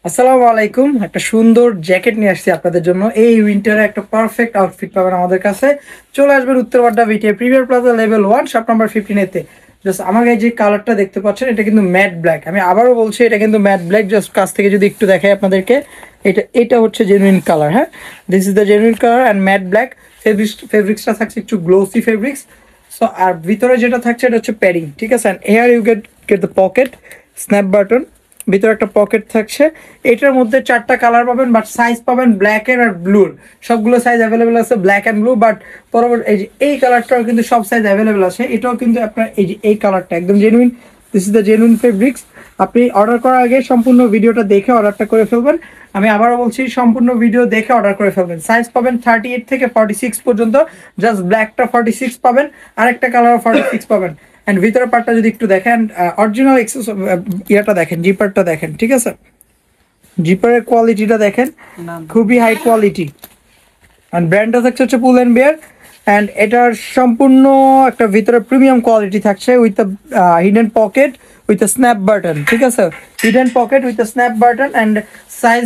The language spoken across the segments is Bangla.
আসসালামু আলাইকুম। একটা সুন্দর জ্যাকেট নিয়ে আসছি আপনাদের জন্য। এই উইন্টারে একটা পারফেক্ট আউটফিট পাবেন আমাদের কাছে। চলে আসবেন Uttar Badda BTA premier plaza level 1 shop number 15 তে। জাস্ট আমার গায়ে যে কালারটা দেখতে পাচ্ছেন এটা কিন্তু ম্যাট ব্ল্যাক। আমি আবারও বলছি এটা কিন্তু ম্যাট ব্ল্যাক। জাস্ট কাছ থেকে যদি একটু দেখাই আপনাদেরকে, এটা এটা হচ্ছে জেনুইন কালার। হ্যাঁ, this is the genuine colour and matte black. ফেব্রিক্সটা থাকছে একটু গ্লোসি ফেব্রিক্স। সো আর ভিতরে যেটা থাকছে এটা হচ্ছে প্যাডিং, ঠিক আছে। And here you get the pocket, snap button, ভিতরে একটা পকেট থাকছে। এটার মধ্যে 4টা কালার পাবেন, বাট সাইজ পাবেন ব্ল্যাক এর আর ব্লুর। সবগুলো সাইজ অ্যাভেলেবেল আছে, ব্ল্যাক অ্যান্ড ব্লু। বাট পরবর্তী এই যে এই কালারটাও কিন্তু সব সাইজ অ্যাভেলেবেল আছে। এটাও কিন্তু আপনার এই যে এই কালারটা একদম genuine. This is the genuine fabrics. আপনি অর্ডার করার আগে সম্পূর্ণ ভিডিওটা দেখে অর্ডারটা করে ফেলবেন। আমি আবারও বলছি, সম্পূর্ণ ভিডিও দেখে অর্ডার করে ফেলবেন। সাইজ পাবেন 38 থেকে 46 পর্যন্ত। জাস্ট ব্ল্যাকটা 46 পাবেন, আরেকটা কালারও 46 পাবেন। অ্যান্ড ভিতরের পার্টটা যদি একটু দেখেন, অরিজিনাল ইয়াটা দেখেন, জিপারটা দেখেন, ঠিক আছে। জিপারের কোয়ালিটিটা দেখেন, খুবই হাই কোয়ালিটি। অ্যান্ড ব্র্যান্ডটা থাকছে হচ্ছে পুল অ্যান্ড বিয়ার। অ্যান্ড এটার সম্পূর্ণ একটা ভিতরে প্রিমিয়াম কোয়ালিটি থাকছে with hidden pocket with snap button, ঠিক আছে। Hidden pocket with snap button and size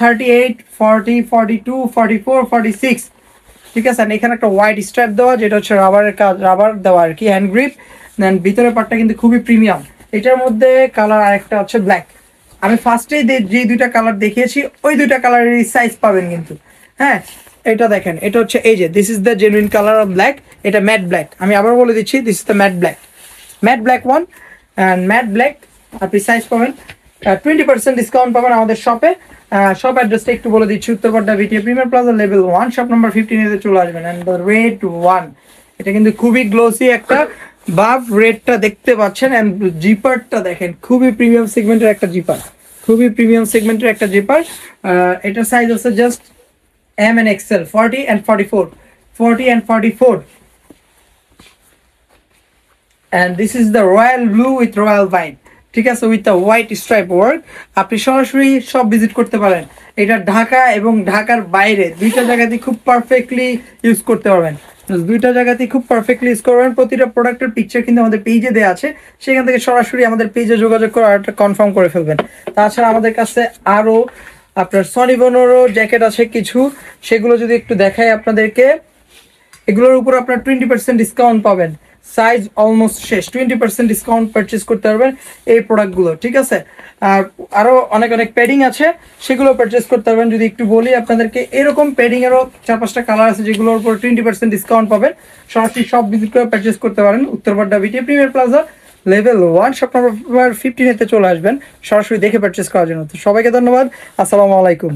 38, 40, 42, 44, 46, ঠিক আছে। আর এখানে একটা হোয়াইট স্ট্র্যাপ দেওয়া, যেটা হচ্ছে রাবারের কাজ, রাবার দেওয়া আর কি, হ্যান্ড গ্রিপ। দেন ভিতরের পার্টটা কিন্তু খুবই প্রিমিয়াম। এটার মধ্যে কালার আরেকটা হচ্ছে ব্ল্যাক। আমি ফার্স্টেই যে দুইটা কালার দেখিয়েছি ওই দুইটা কালারের সাইজ পাবেন কিন্তু। হ্যাঁ, এটা দেখেন, এটা হচ্ছে এই যে this is the genuine colour of black. এটা ম্যাট ব্ল্যাক। আমি আবার বলে দিচ্ছি, this is the matte black. Matte black one and matte black. আপনি সাইজ পাবেন 20% ডিসকাউন্ট পাবেন আমাদের শপে। শপ অ্যাড্রেসটা একটু বলে দিচ্ছি, Uttarpara BTA premier plaza level 1 shop number 15 তে চলে আসবেন। অ্যান্ড দ্য রেড ওয়ান, এটা কিন্তু খুবই গ্লোসি একটা বাফ রেডটা দেখতে পাচ্ছেন। অ্যান্ড জিপারটা দেখেন, খুবই প্রিমিয়াম সেগমেন্টের একটা জিপার, খুবই প্রিমিয়াম সেগমেন্টের একটা জিপার। এটার সাইজ আছে just M and XL, 40 and 44, 40 and 44. And this is the royal blue with royal vine, ঠিক আছে, with the white stripe work. আপনি সরাসরি সব ভিজিট করতে পারেন। এটা ঢাকা এবং ঢাকার বাইরে দুইটা জায়গাতেই খুব পারফেক্টলি ইউজ করতে পারবেন। দুইটা জায়গাতেই খুব পারফেক্টলি ইউজ করবেন। প্রতিটা প্রোডাক্টের পিকচার কিন্তু আমাদের পেজে দেওয়া আছে, সেখান থেকে সরাসরি আমাদের পেজে যোগাযোগ করে অর্ডারটা কনফার্ম করে ফেলবেন। তাছাড়া আমাদের কাছে আরও আপনার সনিবনেরও জ্যাকেট আছে কিছু, সেগুলো যদি একটু দেখাই আপনাদেরকে। এগুলোর উপর আপনার 20% ডিসকাউন্ট পাবেন। সাইজ অলমোস্ট শেষ, 20% ডিসকাউন্ট পারচেস করতে পারবেন এই প্রোডাক্টগুলো, ঠিক আছে। আর আরও অনেক অনেক প্যাডিং আছে, সেগুলো পারচেস করতে পারবেন। যদি একটু বলি আপনাদেরকে, এরকম প্যাডিংয়েরও 4-5টা কালার আছে যেগুলোর উপর 20% ডিসকাউন্ট পাবেন। সরাসরি সব ভিজিট করে পারচেস করতে পারেন। Uttarpara BTA premier plaza level 1 shop number 15 তে চলে আসবেন সরাসরি দেখে পারচেস করার জন্য। তো সবাইকে ধন্যবাদ। আসসালামু আলাইকুম।